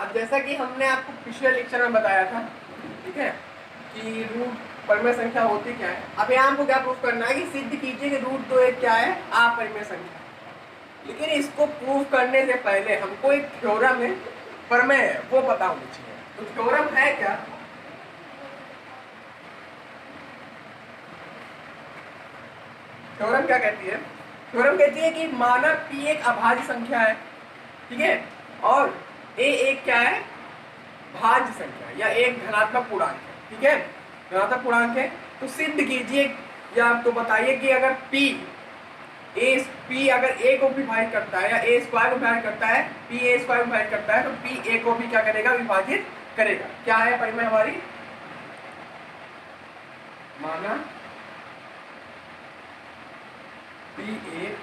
अब जैसा कि हमने आपको पिछले लेक्चर में बताया था, ठीक है, कि रूट परिमेय संख्या होती क्या है। अब यहाँ हमको क्या प्रूफ करना है कि सिद्ध कीजिए कि रूट 2 एक क्या है, अपरिमेय संख्या। लेकिन इसको प्रूव करने से पहले हमको एक थ्योरम है, प्रमेय है, वो पता होनी चाहिए। तो थ्योरम है क्या? थ्योरम क्या कहती है? थ्योरम कहती है कि माना p एक अभाज्य संख्या है, ठीक है, और a एक क्या है, भाज्य संख्या या एक धनात्मक पूर्णांक है, ठीक है, धनात्मक पूर्णांक है। तो सिद्ध कीजिए या तो बताइए कि अगर p अगर a को विभाजित करता है या a स्क्वायर को विभाजित करता है, p a स्क्वायर को विभाजित करता है, तो p a को भी क्या करेगा, विभाजित करेगा। क्या है परिमेय हमारी? माना p a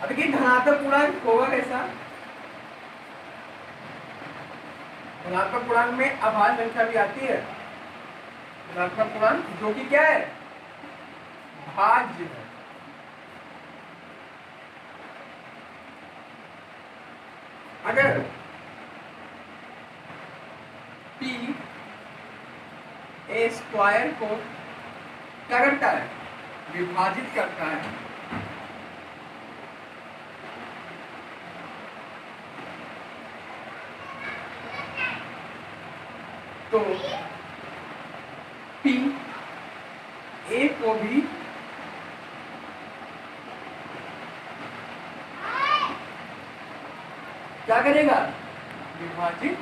अब देखिए धनात्मक पूर्णांक होगा कैसा? धनात्मक पूर्णांक में अभाज्य संख्या भी आती है, धनात्मक पूर्णांक जो कि क्या है, भाज्य है। अगर p a स्क्वायर को क्या करता है, विभाजित करता है, तो p a को भी क्या करेगा, विभाजित।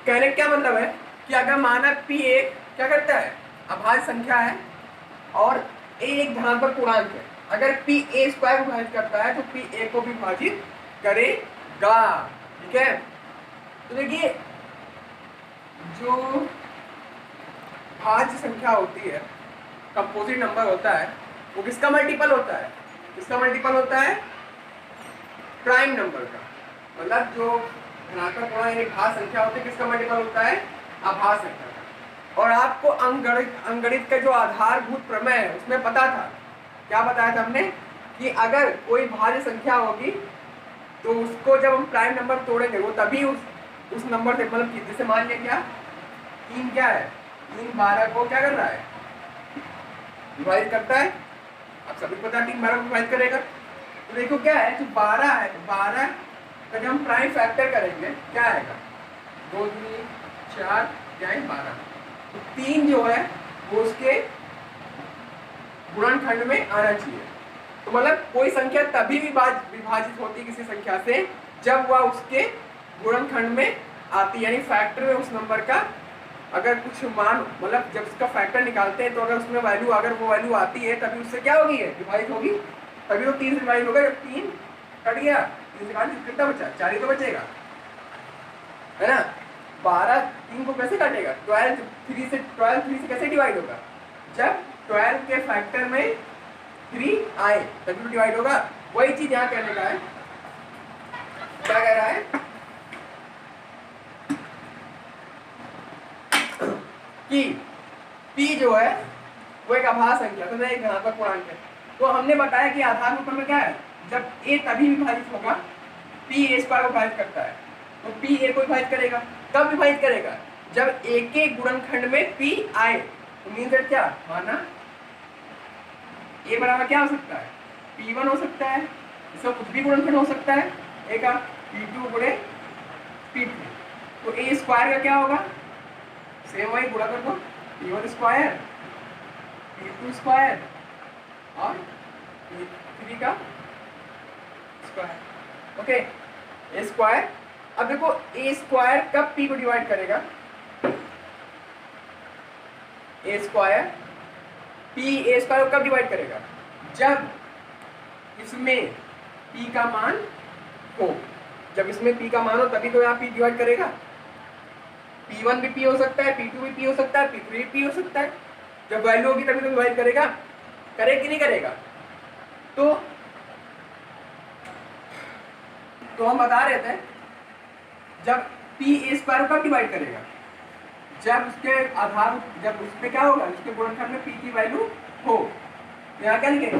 कहने का क्या मतलब है कि अगर माना p एक क्या करता है, अभाज्य संख्या है और a एक धनात्मक पूर्णांक है, अगर p a स्क्वायर को विभाजित करता है तो p a को भी विभाजित करेगा, ठीक है। तो देखिए जो भाज्य संख्या होती है, कंपोजिट नंबर होता है, वो किसका मल्टीपल होता है? किसका मल्टीपल होता है? प्राइम नंबर का। मतलब जो धनात्मक पूर्णांक एक भाज्य संख्या होती है, किसका मल्टीपल होता है? अभाज्य संख्या का। और आपको अंकगणित का जो आधारभूत प्रमेय है उसमें पता था, क्या बताया था हमने, कि अगर कोई भाज्य संख्या होगी तो उसको जब हम प्राइम नंबर तोड़ेंगे वो तभी उस नंबर से, मतलब जैसे मान लिया क्या 3 क्या है, 3 12 को क्या कर रहा है, विभाजित करता है। अब सभी पता है 3 12 को विभाजित करेगा। तो देखो क्या है, जो 12 है, 12 का जब हम प्राइम फैक्टर करेंगे क्या आएगा, 2 3 4 क्या है 12। तो 3 जो है वो उसके गुणनखंड में आना चाहिए। तो मतलब कोई संख्या तभी विभाजित होती है किसी संख्या से जब वह उसके गुणनखंड में आती है, यानी फैक्टर में उस नंबर का अगर कुछ मान, मतलब जब उसका फैक्टर निकालते हैं तो अगर उसमें वैल्यू, अगर वो वैल्यू आती है तभी उससे क्या होगी, है विभाजित होगी, तभी तो 3 से विभाजित होगा। जब 3 कट गया, 3 से कितना बचा, 4 ही तो बचेगा, है ना। 12 3 को कैसे काटेगा, 12 3 से कैसे डिवाइड होगा, जब 12 के फैक्टर में 3 आए तभी तो डिवाइड होगा। वही चीज यहाँ कहने का है, क्या कह रहा है कि p जो है वो एक अभाज्य संख्या, तो एक धनात्मक पूर्णांक है। तो हमने बताया कि आधारभूत प्रमेय क्या है, जब a तभी विभाजित होगा, p a स्क्वायर को विभाजित करता है तो p a को विभाजित करेगा। कब विभाजित करेगा, जब a के गुणनखंड में p आए। तो मीन दैट क्या, माना a बराबर क्या हो सकता है, p1 हो सकता है, इसका कुछ भी गुणनखंड हो सकता है a का, p2 गुणे p3। तो a स्क्वायर का क्या होगा, सेम वही गुणा कर दो, p1 स्क्वायर p2 स्क्वायर और p3 का स्क्वायर, ओके, a स्क्वायर। अब देखो a स्क्वायर कब p को डिवाइड करेगा, a square p a square कब डिवाइड करेगा, जब इसमें p का मान हो, जब इसमें p का मान हो तभी तो यहाँ p डिवाइड करेगा। p1 भी p हो सकता है, p2 भी p हो सकता है, p3 भी p हो सकता है। जब वैल्यू होगी तभी तो डिवाइड करेगा, करेगा कि नहीं करेगा? तो हम बता रहे थे जब पी ए स्क्वायर कब डिवाइड करेगा, जब उसके आधार, जब उस पे क्या होगा, उसके गुणनखंड में पी की वैल्यू हो। तो यहाँ क्या लिखेंगे,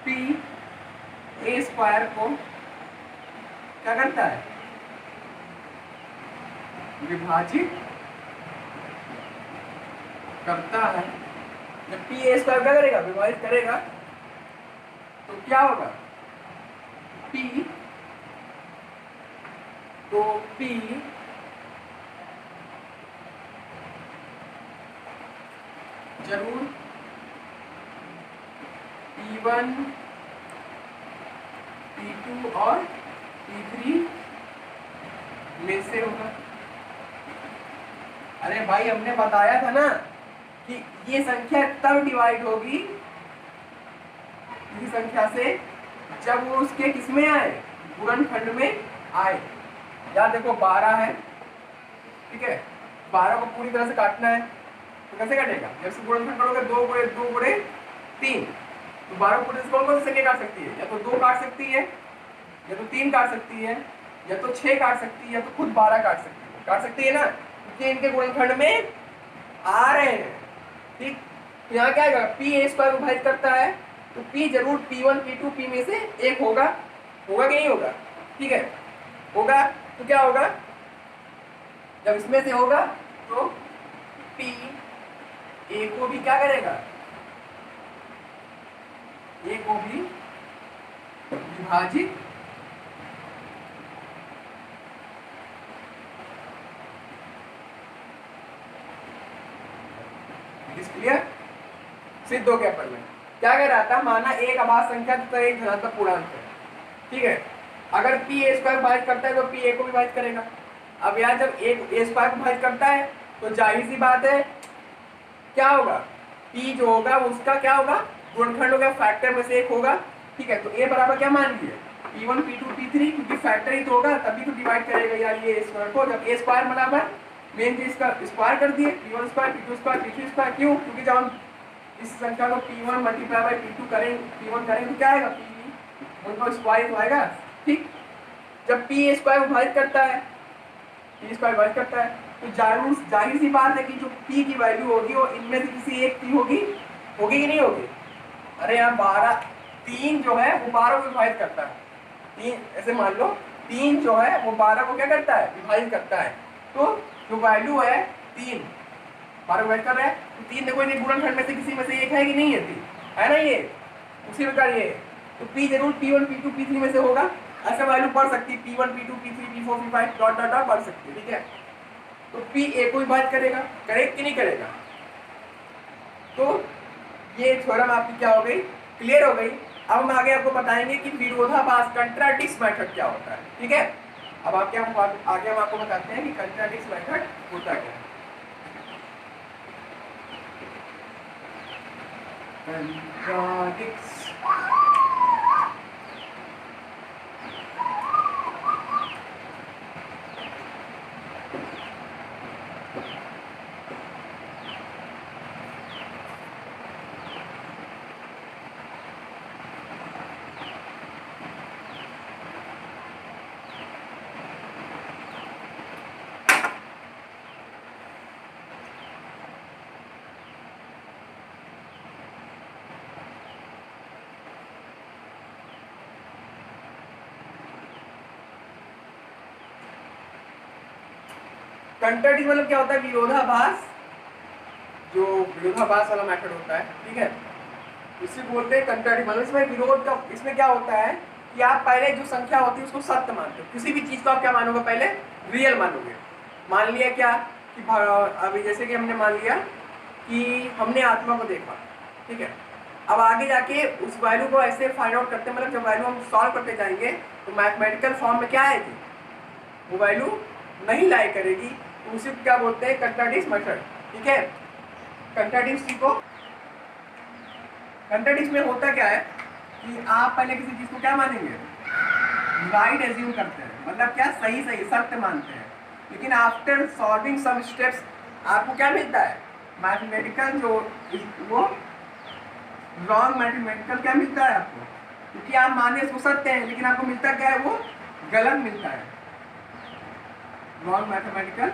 पी ए स्क्वायर को क्या करता है, विभाजित करता है। जब पी ए स्क्वायर क्या करेगा, विभाजित करेगा, तो क्या होगा, पी, तो पी जरूर P1, P2 और P3 में से होगा। अरे भाई हमने बताया था ना कि ये संख्या तब डिवाइड होगी इस संख्या से जब वो उसके किसमें आए, गुणनखंड में आए। यार देखो 12 है, ठीक है, 12 को पूरी तरह से काटना है तो कैसे कटेगा, जब से गुणनखंड करोगे 2 गुणे 2 गुणे 3, तो 12 पूरे से कौन कौन सी संख्या काट सकती है, या तो 2 काट सकती है, या तो 3 काट सकती है, या तो 6 काट सकती है, या तो खुद 12 काट सकती है ना, क्योंकि इनके गुणनखंड में आ रहे हैं। ठीक, यहाँ क्या आएगा, पी ए स्क्वायर विभाजित करता है तो पी जरूर P1 P2 P में से एक होगा, होगा कि नहीं होगा, ठीक है, होगा। तो क्या होगा, जब इसमें से होगा तो पी ए को भी क्या करेगा, ए को भी विभाजित क्लियर, सिद्ध हो गया। पर में क्या कह रहा था, माना एक अभाज्य संख्या तथा एक धनात्मक पूर्णांक है, ठीक है, अगर पी ए स्क्वायर विभाजित करता है तो पी ए को विभाजित करेगा। अब यार जब एक ए स्क्वायर विभाजित करता है तो जाहिर सी बात है क्या होगा, पी जो होगा वो उसका क्या होगा, गुणनखंड होगा, फैक्टर में से एक होगा, ठीक है। तो ए बराबर क्या मान लिए, P1 P2 P3, क्योंकि फैक्टर ही तो होगा तभी तो डिवाइड करेगा यार ये स्क्वायर को। जब ए स्क्वायर बराबर मेन चीज का स्क्वायर कर दिए, P1 square P2 square P3 square, क्यों, क्योंकि जब हम इस संख्या को P1 मल्टीप्लाई बाय P2 करें, P1 करें तो क्या आएगा, P उनको स्क्वायर आएगा, ठीक। जब पी स्क्वायर विभाजित करता है, पी स्क्वायर विभाजित करता है तो जाहिर सी बात है कि जो पी की वैल्यू होगी वो इनमें से किसी एक की होगी, होगी कि नहीं होगी। अरे यहाँ 12, 3 जो है वो 12 को विभाजित करता है, 3 ऐसे मान लो 3 जो है वो 12 को क्या करता है, विभाजित करता है। तो जो वैल्यू है 3 12 विभाजित कर रहा है, तो 3 देखो ये गुणनखंड में से किसी में से एक है कि नहीं है, 3 है ना, ये उसी प्रकार ये, तो पी जरूर P1 P2 P3 में से होगा। ऐसा वैल्यू बढ़ सकती है, P1 P2 P3 P4 P5 dot dot dot बढ़ सकती है, ठीक है। तो P ए को विभाजित करेगा, करेगा कि नहीं करेगा। तो ये थ्योरम आपकी क्या हो गई, क्लियर हो गई। अब हम आगे आपको बताएंगे कि विरोधाभास कंट्राडिक्स मेथड क्या होता है, ठीक है। अब आगे हम आपको बताते हैं कि कंट्राडिक्स मेथड होता क्या है। कंट्राडिक्स कंट्राडिक्स मतलब क्या होता है, विरोधाभास, जो विरोधाभास वाला मेथड होता है, ठीक है, इसे बोलते हैं कंट्राडिक्स। मतलब इसमें विरोध का, इसमें क्या होता है कि आप पहले जो संख्या होती है उसको सत्य मानते हो, किसी भी चीज को आप क्या मानोगे, पहले रियल मानोगे। मान लिया क्या कि अभी जैसे कि हमने मान लिया कि हमने आत्मा को देखा, ठीक है, अब आगे जाके उस वैल्यू को ऐसे फाइंड आउट करते हैं, मतलब जब वैल्यू हम सॉल्व करते जाएंगे तो मैथमेटिकल फॉर्म में क्या आएगी, वो वैल्यू नहीं लाई करेगी, तो उसी को क्या बोलते हैं, कंट्राडिक्स मेथड, ठीक है। कंट्राडिक्स को, कंट्राडिक्स में होता क्या है कि आप पहले किसी चीज को क्या मानेंगे, राइट एज्यूम करते हैं, मतलब क्या, सही सत्य मानते हैं, लेकिन आफ्टर सॉल्विंग सम स्टेप्स आपको क्या मिलता है, मैथमेटिकल जो वो रॉन्ग मैथमेटिकल क्या मिलता है आपको, क्योंकि आप माने इसको सत्य है लेकिन आपको मिलता क्या है, वो गलत मिलता है। रॉन्ग मैथमेटिकल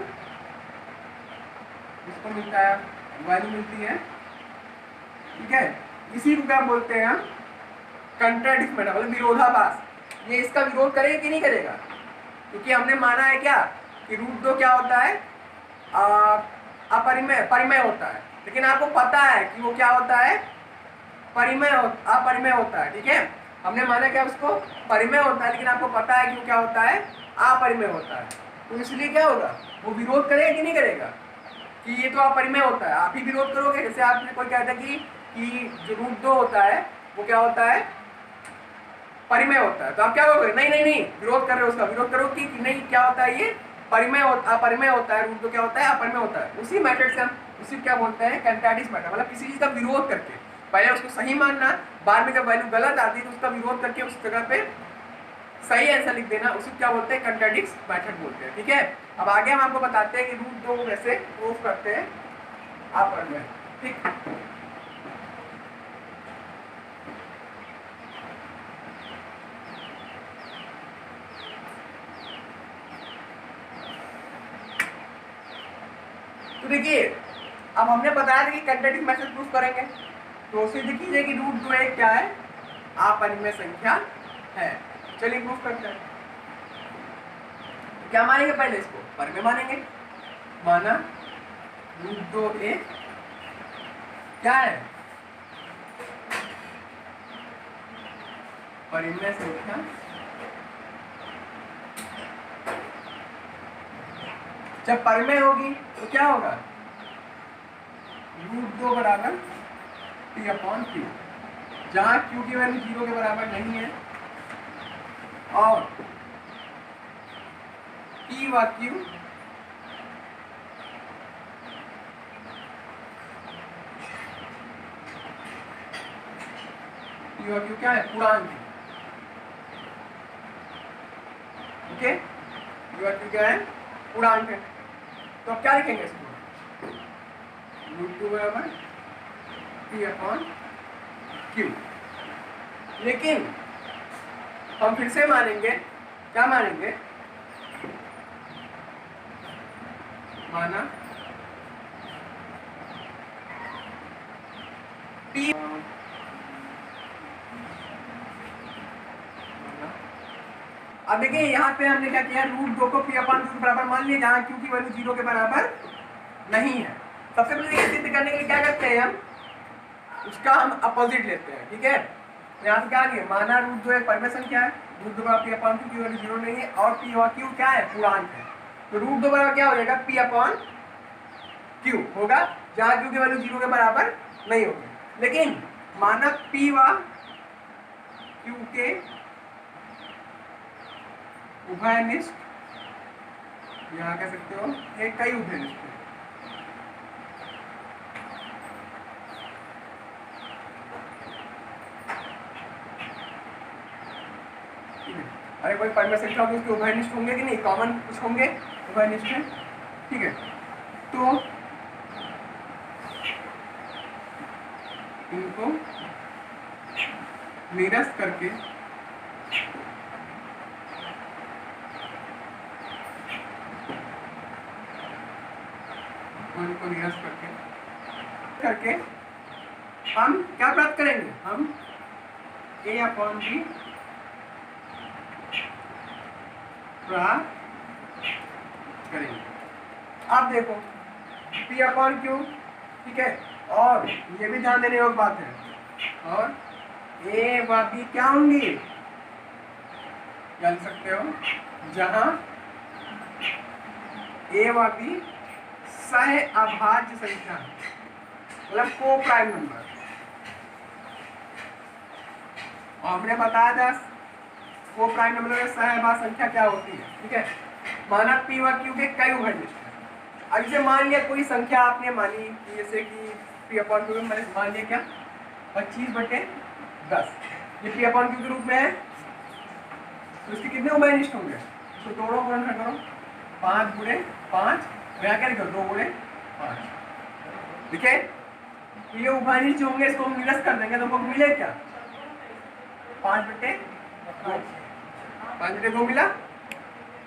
इसको मिलता है, वैल्यू मिलती है, ठीक है। इसी को क्या बोलते हैं हम, कंट्राडिक्ट मतलब विरोधाभास। ये इसका विरोध करेगा कि नहीं करेगा, क्योंकि हमने माना है क्या कि रूट 2 क्या होता है, अपरिमेय परिमेय होता है, लेकिन आपको पता है कि वो क्या होता है, अपरिमेय होता है, ठीक है। हमने माना क्या उसको परिमेय होता है, लेकिन आपको पता है कि वो क्या होता है, अपरिमेय होता है। तो इसलिए क्या होगा, वो विरोध करेगा कि नहीं करेगा कि ये तो अपरिमेय होता है, आप ही विरोध करोगे। जैसे आपने कोई कहता है कि जो रूट 2 होता है वो क्या होता है, परिमेय होता है, तो आप क्या करोगे, नहीं नहीं नहीं, विरोध कर रहे हो, उसका विरोध करो कि नहीं क्या होता है, ये अपरिमेय होता है, रूट 2 क्या होता है, अपरिमेय होता है। उसी मेथड से हम उसी क्या बोलते हैं, कंट्राडिक्ट मेथड, मतलब किसी चीज का विरोध करके पहले उसको सही मानना, बाद में जब वैल्यू गलत आती है तो उसका विरोध करके उस जगह पे सही आंसर लिख देना, उसी क्या बोलते हैं, कंट्राडिक्ट मेथड बोलते हैं, ठीक है। अब आगे हम आपको बताते हैं कि रूट 2 कैसे प्रूफ करते हैं अपरिमेय, ठीक। तो देखिए अब हमने बताया था कि कंट्राडिक्ट मेथड प्रूफ करेंगे, तो सिद्ध कीजिए कि रूट 2 एक क्या है, अपरिमेय संख्या है। चलिए प्रूफ करते हैं। क्या मानेंगे, पहले इसको परिमेय मानेंगे, माना रूट 2 एक क्या है, परिमेय संख्या। जब परिमेय होगी तो क्या होगा, रूट 2 बराबर p अपॉन क्यू, जहां क्यू की वैल्यू 0 के बराबर नहीं है और p व क्यू क्या है, पूर्णांक है, ओके। p क्या है, पूर्णांक है। तो अब क्या लिखेंगे इसको, रूट 2 बराबर p अपॉन क्यू। लेकिन हम फिर से मानेंगे, क्या मानेंगे, माना p, अब देखिए यहाँ पे हमने क्या किया, रूट 2 को p अपॉन क्यू के बराबर मान लिया, जहां क्यू की वैल्यू 0 के बराबर नहीं है। सबसे पहले ये सिद्ध करने के लिए क्या करते हैं, हम उसका हम अपोजिट लेते हैं, ठीक है। तो यहाँ पे क्या लिया, माना रूट 2 एक परिमेय संख्या है, रूट 2 बराबर p अपॉन क्यू की वैल्यू 0 नहीं है और p और q क्या है, पूर्णांक है। तो रूट 2 बराबर क्या हो जाएगा, p अपॉन क्यू होगा, जहां क्यू की वैल्यू 0 के बराबर नहीं होगी। लेकिन माना p व q के उभयनिष्ठ, यहाँ कह सकते हो ये कई उभयनिष्ठ है, अरे कोई परिमेय संख्या होगी उसके उभयनिष्ठ होंगे कि नहीं, कॉमन कुछ होंगे, उभयनिष्ठ है, ठीक है। तो इनको निरस्त करके इनको निरस्त करके हम क्या प्राप्त करेंगे, हम a अपॉन b प्राप्त करेंगे। अब देखो p अपॉन क्यू, ठीक है, और ये भी ध्यान देने योग्य बात है, और a व b क्या होंगी, जान सकते हो, जहां a व b सह अभाज्य संख्या, मतलब को प्राइम नंबर। और हमने बताया था को प्राइम नंबर में सह अभाज्य संख्या क्या होती है, ठीक है। माना p व q के कई उभयनिष्ठ हैं। अब इसे मान लिया कोई संख्या आपने मानी, जैसे कि p अपॉन क्यू मैंने मान लिया क्या, 25/10, ये p अपॉन क्यू के रूप में है, तो इसके कितने उभयनिष्ठ होंगे, तो तोड़ो गुणन करो, 5 × 5, यहाँ क्या लिखो, 2 × 5, ठीक है, ये उभयनिष्ठ जो होंगे इसको हम निरस्त कर देंगे तो हमको मिले क्या 5/2 मिला।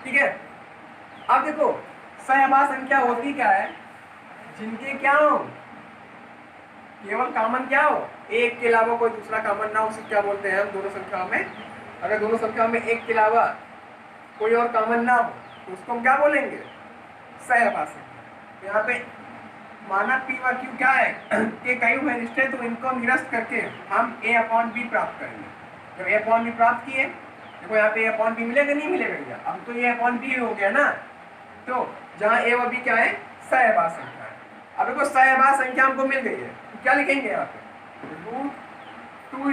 ठीक है, अब देखो सहभाज्य संख्या होती क्या है, जिनके क्या हो केवल कॉमन क्या हो, एक के अलावा कोई दूसरा कॉमन ना हो, उसे क्या बोलते हैं हम दोनों संख्याओं में। अगर दोनों संख्याओं में एक के अलावा कोई और कॉमन ना हो तो उसको हम क्या बोलेंगे सहभाज्य संख्या। यहाँ पे माना पी व क्यू क्या है कि कई उभयनिष्ठ है, तो इनको निरस्त करके हम a/b प्राप्त करेंगे। जब a/b प्राप्त किए, देखो यहाँ पे a/b मिलेगा नहीं मिलेगा भैया, अब तो ये a/b हो गया ना, तो जहाँ a व b क्या है सहभाज्य संख्या है। अब देखो सहभाज्य संख्या हमको मिल गई है, तो क्या लिखेंगे यहाँ पे √2 =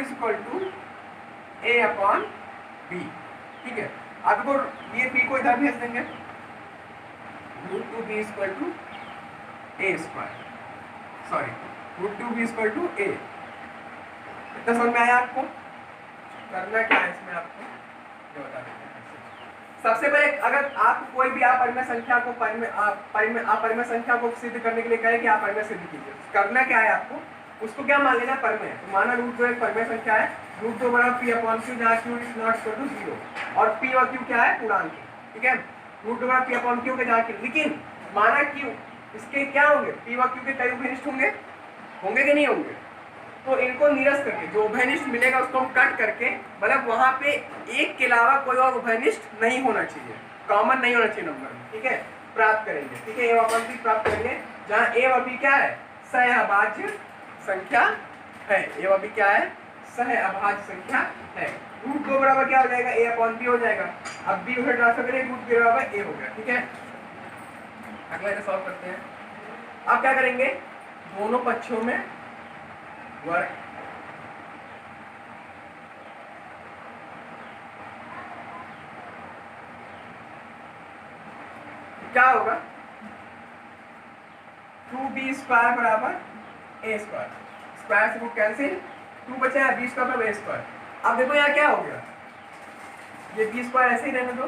a/b। ठीक है, अब देखो ये p को इधर भेज देंगे, √2b = a², sorry √2b = a। इतना समझ में आया आपको, करना क्या है इसमें आपको ये बता देते हैं। सबसे पहले अगर आप कोई भी अपरिमेय संख्या को अपरिमेय संख्या को सिद्ध करने के लिए कहे कि आप परिमेय सिद्ध कीजिए, करना क्या है आपको, उसको क्या मान लेना परिमेय। तो माना √2 एक परिमेय संख्या है, √2 = p/q जहाँ q ≠ 0 और p और q क्या है पूर्णांक। ठीक है, √2 = p/q के जहाँ q, लेकिन माना q इसके क्या होंगे p व q के कई उभयनिष्ठ होंगे कि नहीं होंगे, तो इनको निरस्त करके जो उभयनिष्ठ मिलेगा उसको हम कट करके, मतलब वहां पे एक के अलावा कोई और उभयनिष्ठ नहीं होना चाहिए, कॉमन नहीं होना चाहिए नंबर में। ठीक है, प्राप्त करेंगे। ठीक है, a/b प्राप्त करेंगे जहाँ a व b क्या है सहअभाज्य संख्या है, a व b क्या है सहअभाज्य संख्या है। √2 बराबर क्या हो जाएगा a/b हो जाएगा, अब b उधर ट्रांसफर करें √2 बराबर a हो गया। ठीक है, अगला इसे सॉल्व करते हैं। अब क्या करेंगे, दोनों पक्षों में वर्ग क्या होगा 2b² = a², स्क्वायर से वो कैंसिल, 2 बचा है, b² = a²। अब देखो यहाँ क्या हो गया, ये b² ऐसे ही रहने दो,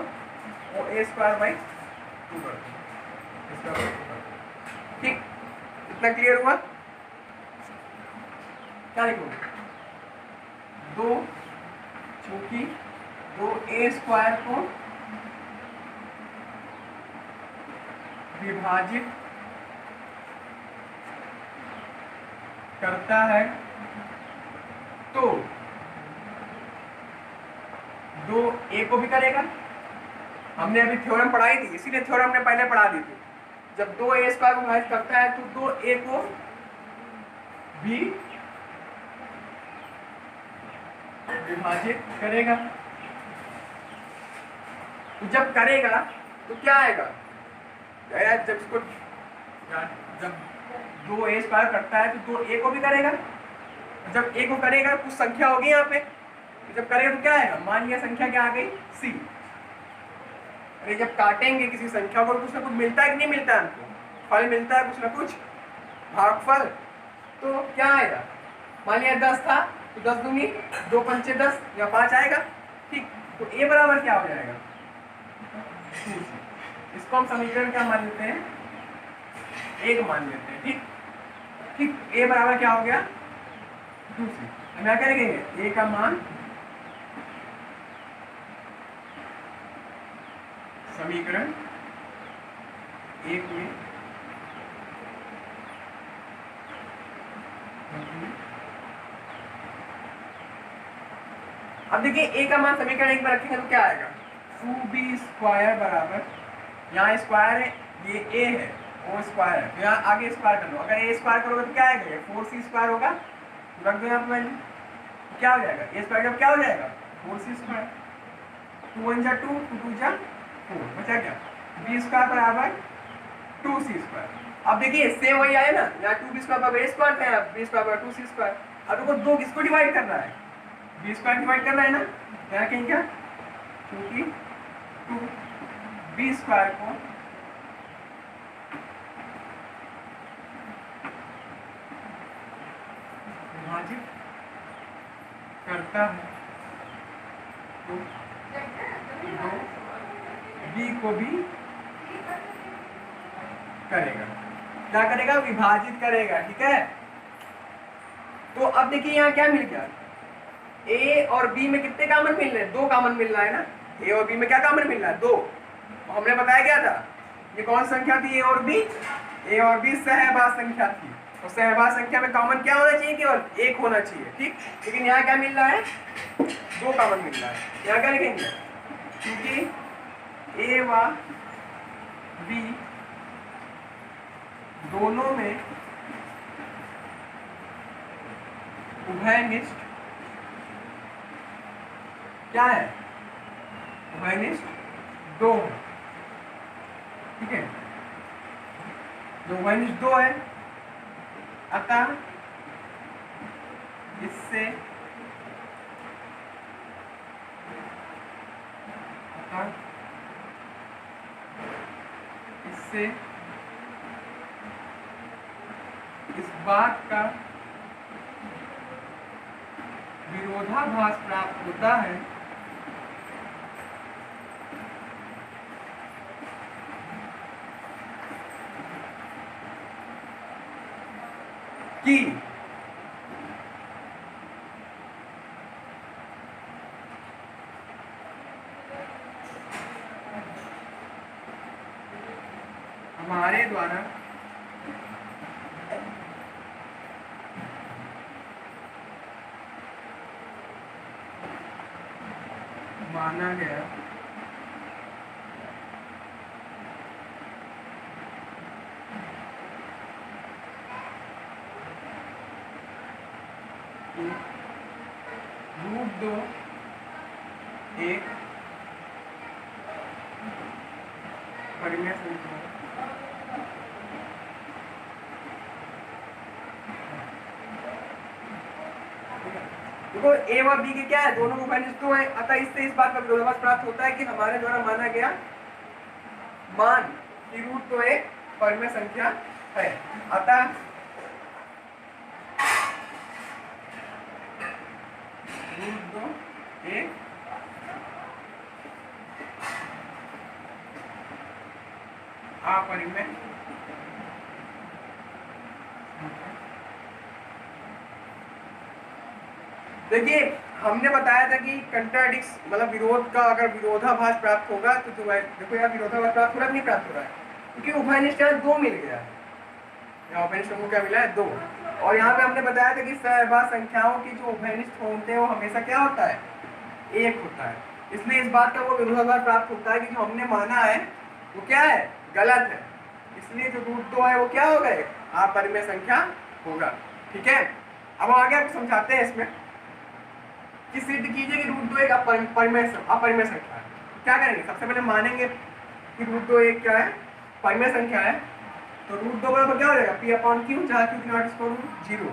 वो a²/2 कर दो। ठीक, इतना क्लियर हुआ। क्या लिखूंगा 2, चूंकि 2a² को विभाजित करता है तो 2a को भी करेगा। हमने अभी थ्योरम पढ़ाई थी, इसीलिए थ्योरम ने पहले पढ़ा दी थी। जब 2a² को विभाजित करता है तो 2a को भी विभाजित करेगा। तो जब करेगा तो क्या आएगा, जब इसको जब 2a² करता है तो 2a को भी करेगा, जब a को करेगा कुछ संख्या होगी यहाँ पे, जब करेगा तो क्या आएगा, मान लिया संख्या क्या आ गई c। अरे जब काटेंगे किसी संख्या को कुछ ना कुछ मिलता है कि नहीं मिलता है, हमको फल मिलता है कुछ ना कुछ, भागफल, तो क्या आएगा, मान लिया 10 था तो 10 दूनी 2 पंचे 10 या 5 आएगा। ठीक, तो a बराबर क्या हो जाएगा 2c। इसको हम समीकरण क्या मान लेते हैं, 1 मान लेते हैं। ठीक ठीक, a बराबर क्या हो गया 2c। हम क्या करेंगे, a का मान समीकरण 1 में अब देखिए a का मान समीकरण 1 में रखेंगे तो क्या आएगा 2b² बराबर, यहाँ स्क्वायर है, ये a है, o स्क्वायर है, तो यहाँ आगे स्क्वायर कर लो। अगर a² करोगे तो क्या आएगा, ये 4c² होगा, रख दो यहाँ पे वैल्यू, क्या हो जाएगा a² जब क्या हो जाएगा 4c², 2 1 = 2, 2 2 = 4, बचा क्या b² बराबर 2c²। अब देखिए सेम वही आया ना, यहाँ 2b² बराबर a² था, b² बराबर 2c²। अब देखो 2 किसको डिवाइड करना है, b² डिवाइड करना है ना, यहाँ कहीं क्या, क्योंकि 2b² को विभाजित करता है तो 2b को भी करेगा। क्या करेगा, विभाजित करेगा। ठीक है, तो अब देखिए यहाँ क्या मिल गया, ए और बी में कितने कॉमन मिल रहे हैं, 2 कॉमन मिल रहा है ना। ए और बी में क्या कॉमन मिल रहा है, 2। हमने बताया क्या था, ये कौन संख्या थी, ए और बी। ए और बी सहभाज्य संख्या थी, और सहभाज्य संख्या में कॉमन क्या होना चाहिए, केवल 1 होना चाहिए। ठीक, लेकिन यहाँ क्या मिल रहा है, 2 कॉमन मिल रहा है। यहाँ क्या लिखेंगे, क्योंकि ए व बी दोनों में उभयनिष्ठ क्या है, उभयनिष्ठ 2। ठीक है, जो उभयनिष्ठ 2 है, अतः इससे इस बात का विरोधाभास प्राप्त होता है कि हमारे द्वारा माना गया √2 एक परिमेय संख्या देखो, ए व बी के क्या है, दोनों उभयनिष्ठ है, अतः इससे इस बात का विरोधाभास प्राप्त होता है कि हमारे द्वारा माना गया मान कि √2 एक परिमेय संख्या है। अतः √2 एक अपरिमेय। देखिए, हमने बताया था कि कंट्राडिक्स मतलब विरोध का अगर विरोधाभास प्राप्त होगा तो देखो यार, विरोधाभास प्राप्त हो रहा है नहीं प्राप्त हो रहा है, क्योंकि उभयनिष्ठ 2 मिल गया है, यहाँ उभयनिष्ठ को क्या मिला है, 2। और यहाँ पे हमने बताया था कि सहभाज्य संख्याओं की जो उभयनिष्ठ होते हैं वो हमेशा क्या होता है, 1 होता है। इसलिए इस बात का वो विरोधाभास प्राप्त होता है कि जो हमने माना है वो क्या है, गलत है। इसलिए जो √2 है वो क्या होगा, अपरिमेय संख्या होगा। ठीक है, अब आगे आपको समझाते हैं इसमें कि सिद्ध कीजिए कि √2 एक अपरिमेय संख्या है। क्या करेंगे, सबसे पहले मानेंगे कि √2 एक क्या है, परिमेय संख्या है। तो √2 बराबर क्या हो जाएगा, P/Q, जहाँ Q ≠ 0,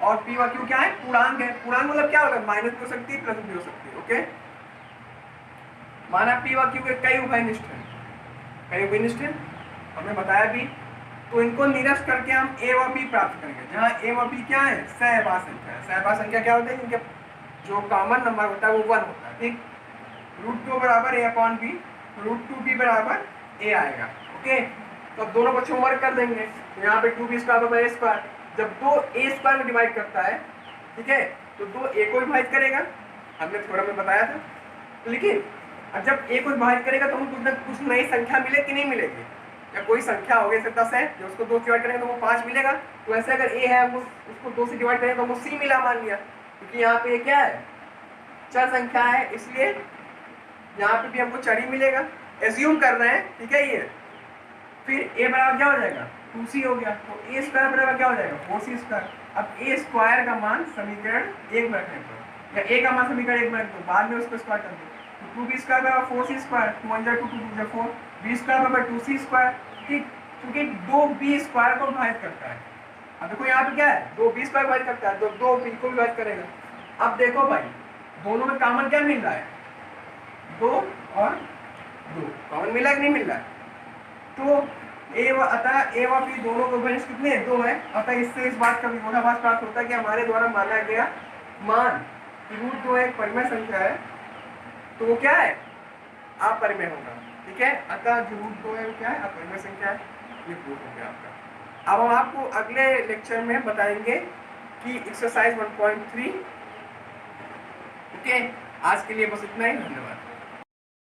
और P व Q क्या है, पूर्णांक है। पूर्णांक मतलब क्या होगा, माइनस भी हो सकती है, प्लस भी हो सकती है। ओके, माना P व Q के कई उभयनिष्ठ हैं, कई उभयनिष्ठ हैं, हमने बताया भी। तो इनको निरस्त करके हम A व B प्राप्त करेंगे, जहाँ A व B क्या है, सहभाज्य संख्या है। सहभाज्य संख्या क्या होता है, इनके जो कॉमन नंबर होता है वो 1 होता है। ठीक, √2 बराबर A/B, √2B बराबर A आएगा। ओके, तो अब दोनों बच्चों वर्क कर देंगे, तो यहाँ पे 2B² बराबर A²। जब 2 A² में डिवाइड करता है, ठीक है, तो 2 A को विभाजित करेगा, हमने थोड़ा में बताया था। लेकिन अब जब A को विभाजित करेगा तो हमको कुछ नई संख्या मिले कि नहीं मिलेगी, या कोई संख्या हो, जैसे 10 है, जो उसको 2 से डिवाइड करेंगे तो वो 5 मिलेगा। तो ऐसे अगर A है वो उसको 2 से डिवाइड करेंगे तो वो C मिला, मान लिया, क्योंकि यहाँ पे क्या है, चर संख्या है, इसलिए यहाँ पे भी हमको चर ही मिलेगा। एज्यूम कर रहे हैं, ठीक है। ये फिर A बराबर क्या हो जाएगा, 2C हो गया, तो A² बराबर क्या हो जाएगा, 4C²। अब A² का मान समीकरण 1 में रखने पर, या A का मान समीकरण 1 में रख दो, बाद में उसको स्क्वायर कर दो, तो 2B² बराबर 4C², 2 1 2 2 2 4, B² बराबर 2C²। ठीक, क्योंकि 2B² को विभाजित करता है। अब देखो यहाँ पे क्या है, 2B² विभाजित करता है, तो 2B को विभाजित करेगा। अब देखो भाई, दोनों में कॉमन क्या मिल रहा है, 2 और 2 कॉमन मिला है कि नहीं मिल रहा है। तो अतः A व B दोनों के उभयनिष्ठ कितने हैं, 2 है। अतः इससे इस बात का विरोधाभास प्राप्त होता है कि हमारे द्वारा माना गया मान कि √2 एक परिमेय संख्या है, तो वो क्या है, अपरिमेय होगा। ठीक है, अतः जो √2 है वो क्या है, अपरिमेय संख्या है। ये प्रूफ हो गया आपका। अब हम आपको अगले लेक्चर में बताएंगे कि एक्सरसाइज 1.3। ओके, आज के लिए बस इतना ही, धन्यवाद।